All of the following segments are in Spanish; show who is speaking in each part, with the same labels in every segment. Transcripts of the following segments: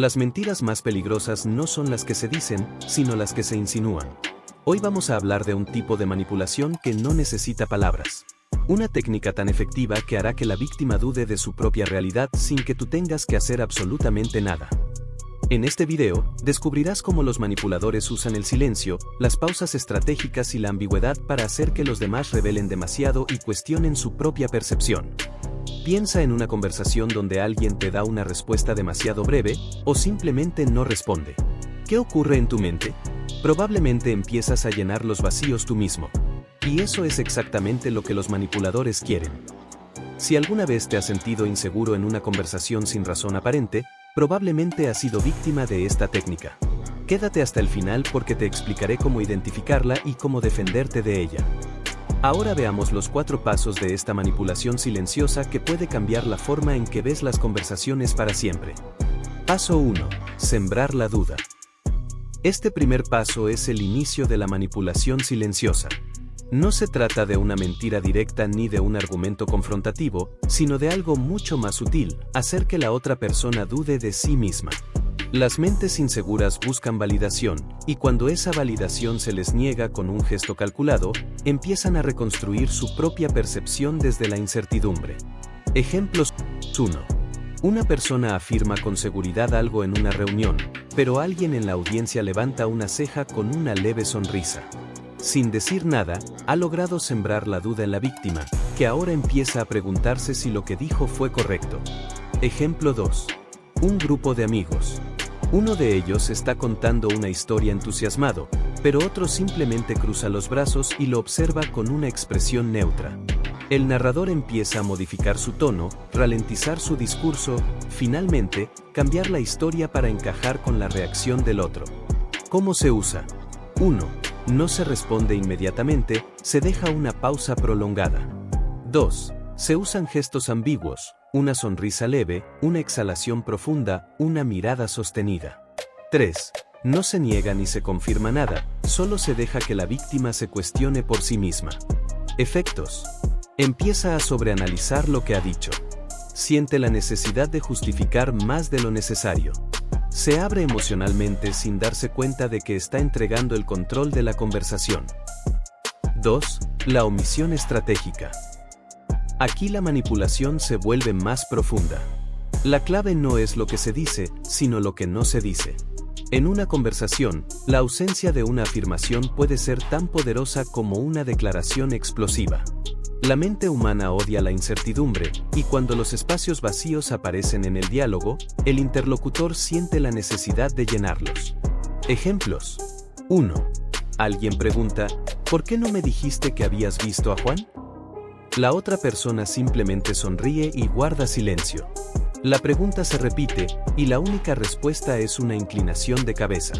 Speaker 1: Las mentiras más peligrosas no son las que se dicen, sino las que se insinúan. Hoy vamos a hablar de un tipo de manipulación que no necesita palabras. Una técnica tan efectiva que hará que la víctima dude de su propia realidad sin que tú tengas que hacer absolutamente nada. En este video, descubrirás cómo los manipuladores usan el silencio, las pausas estratégicas y la ambigüedad para hacer que los demás revelen demasiado y cuestionen su propia percepción. Piensa en una conversación donde alguien te da una respuesta demasiado breve, o simplemente no responde. ¿Qué ocurre en tu mente? Probablemente empiezas a llenar los vacíos tú mismo. Y eso es exactamente lo que los manipuladores quieren. Si alguna vez te has sentido inseguro en una conversación sin razón aparente, probablemente has sido víctima de esta técnica. Quédate hasta el final porque te explicaré cómo identificarla y cómo defenderte de ella. Ahora veamos los 4 pasos de esta manipulación silenciosa que puede cambiar la forma en que ves las conversaciones para siempre. Paso 1. Sembrar la duda. Este primer paso es el inicio de la manipulación silenciosa. No se trata de una mentira directa ni de un argumento confrontativo, sino de algo mucho más sutil, hacer que la otra persona dude de sí misma. Las mentes inseguras buscan validación, y cuando esa validación se les niega con un gesto calculado, empiezan a reconstruir su propia percepción desde la incertidumbre. Ejemplos 1. Una persona afirma con seguridad algo en una reunión, pero alguien en la audiencia levanta una ceja con una leve sonrisa. Sin decir nada, ha logrado sembrar la duda en la víctima, que ahora empieza a preguntarse si lo que dijo fue correcto. Ejemplo 2. Un grupo de amigos. Uno de ellos está contando una historia entusiasmado, pero otro simplemente cruza los brazos y lo observa con una expresión neutra. El narrador empieza a modificar su tono, ralentizar su discurso, finalmente, cambiar la historia para encajar con la reacción del otro. ¿Cómo se usa? 1. No se responde inmediatamente, se deja una pausa prolongada. 2. Se usan gestos ambiguos, una sonrisa leve, una exhalación profunda, una mirada sostenida. 3. No se niega ni se confirma nada, solo se deja que la víctima se cuestione por sí misma. Efectos. Empieza a sobreanalizar lo que ha dicho. Siente la necesidad de justificar más de lo necesario. Se abre emocionalmente sin darse cuenta de que está entregando el control de la conversación. 2. La omisión estratégica. Aquí la manipulación se vuelve más profunda. La clave no es lo que se dice, sino lo que no se dice. En una conversación, la ausencia de una afirmación puede ser tan poderosa como una declaración explosiva. La mente humana odia la incertidumbre, y cuando los espacios vacíos aparecen en el diálogo, el interlocutor siente la necesidad de llenarlos. Ejemplos. 1. Alguien pregunta, ¿por qué no me dijiste que habías visto a Juan? La otra persona simplemente sonríe y guarda silencio. La pregunta se repite, y la única respuesta es una inclinación de cabeza.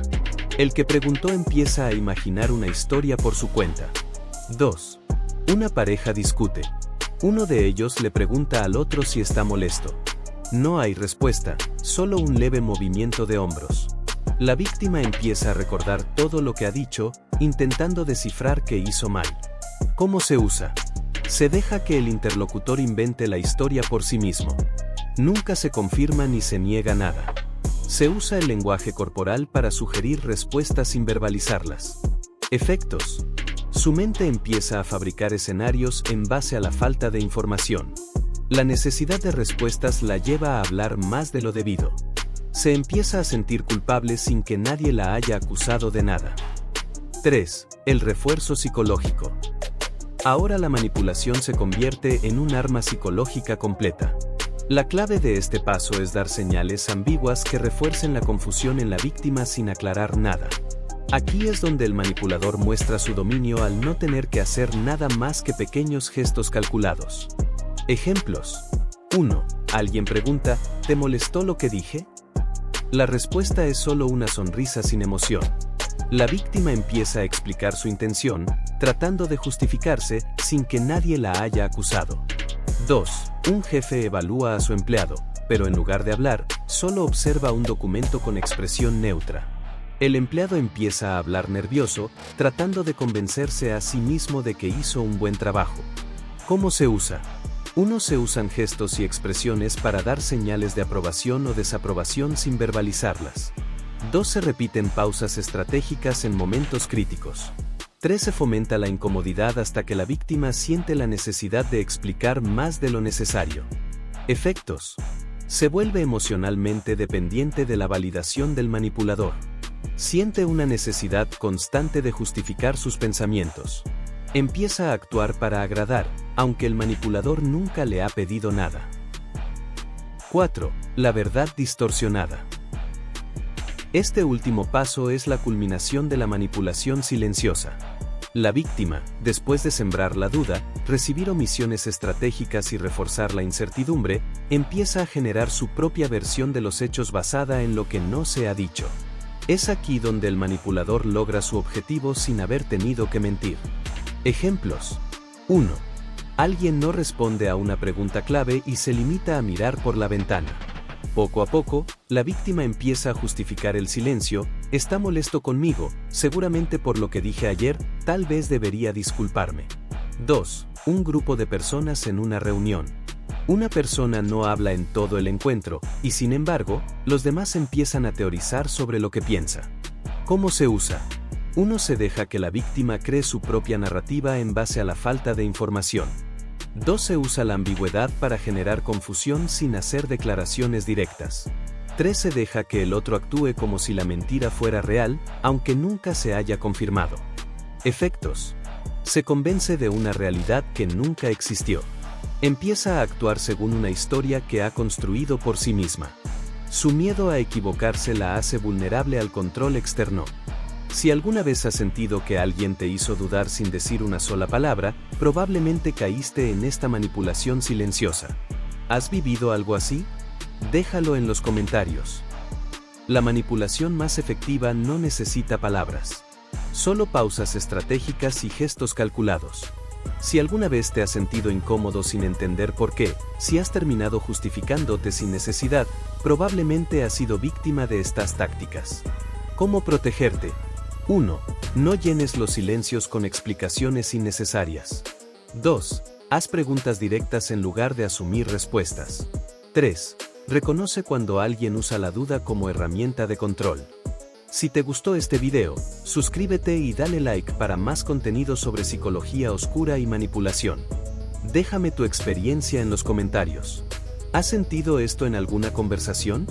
Speaker 1: El que preguntó empieza a imaginar una historia por su cuenta. 2. Una pareja discute. Uno de ellos le pregunta al otro si está molesto. No hay respuesta, solo un leve movimiento de hombros. La víctima empieza a recordar todo lo que ha dicho, intentando descifrar qué hizo mal. ¿Cómo se usa? Se deja que el interlocutor invente la historia por sí mismo. Nunca se confirma ni se niega nada. Se usa el lenguaje corporal para sugerir respuestas sin verbalizarlas. Efectos. Su mente empieza a fabricar escenarios en base a la falta de información. La necesidad de respuestas la lleva a hablar más de lo debido. Se empieza a sentir culpable sin que nadie la haya acusado de nada. 3. El refuerzo psicológico. Ahora la manipulación se convierte en un arma psicológica completa. La clave de este paso es dar señales ambiguas que refuercen la confusión en la víctima sin aclarar nada. Aquí es donde el manipulador muestra su dominio al no tener que hacer nada más que pequeños gestos calculados. Ejemplos. 1. Alguien pregunta, ¿te molestó lo que dije? La respuesta es solo una sonrisa sin emoción. La víctima empieza a explicar su intención, tratando de justificarse sin que nadie la haya acusado. 2. Un jefe evalúa a su empleado, pero en lugar de hablar, solo observa un documento con expresión neutra. El empleado empieza a hablar nervioso, tratando de convencerse a sí mismo de que hizo un buen trabajo. ¿Cómo se usa? 1. Se usan gestos y expresiones para dar señales de aprobación o desaprobación sin verbalizarlas. 2. Se repiten pausas estratégicas en momentos críticos. 3. Se fomenta la incomodidad hasta que la víctima siente la necesidad de explicar más de lo necesario. Efectos. Se vuelve emocionalmente dependiente de la validación del manipulador. Siente una necesidad constante de justificar sus pensamientos. Empieza a actuar para agradar, aunque el manipulador nunca le ha pedido nada. 4. La verdad distorsionada. Este último paso es la culminación de la manipulación silenciosa. La víctima, después de sembrar la duda, recibir omisiones estratégicas y reforzar la incertidumbre, empieza a generar su propia versión de los hechos basada en lo que no se ha dicho. Es aquí donde el manipulador logra su objetivo sin haber tenido que mentir. Ejemplos. 1. Alguien no responde a una pregunta clave y se limita a mirar por la ventana. Poco a poco, la víctima empieza a justificar el silencio: está molesto conmigo, seguramente por lo que dije ayer, tal vez debería disculparme. 2. Un grupo de personas en una reunión. Una persona no habla en todo el encuentro, y sin embargo, los demás empiezan a teorizar sobre lo que piensa. ¿Cómo se usa? 1. Se deja que la víctima cree su propia narrativa en base a la falta de información. 2. Se usa la ambigüedad para generar confusión sin hacer declaraciones directas. 3. Se deja que el otro actúe como si la mentira fuera real, aunque nunca se haya confirmado. Efectos. Se convence de una realidad que nunca existió. Empieza a actuar según una historia que ha construido por sí misma. Su miedo a equivocarse la hace vulnerable al control externo. Si alguna vez has sentido que alguien te hizo dudar sin decir una sola palabra, probablemente caíste en esta manipulación silenciosa. ¿Has vivido algo así? Déjalo en los comentarios. La manipulación más efectiva no necesita palabras. Solo pausas estratégicas y gestos calculados. Si alguna vez te has sentido incómodo sin entender por qué, si has terminado justificándote sin necesidad, probablemente has sido víctima de estas tácticas. ¿Cómo protegerte? 1. No llenes los silencios con explicaciones innecesarias. 2. Haz preguntas directas en lugar de asumir respuestas. 3. Reconoce cuando alguien usa la duda como herramienta de control. Si te gustó este video, suscríbete y dale like para más contenido sobre psicología oscura y manipulación. Déjame tu experiencia en los comentarios. ¿Has sentido esto en alguna conversación?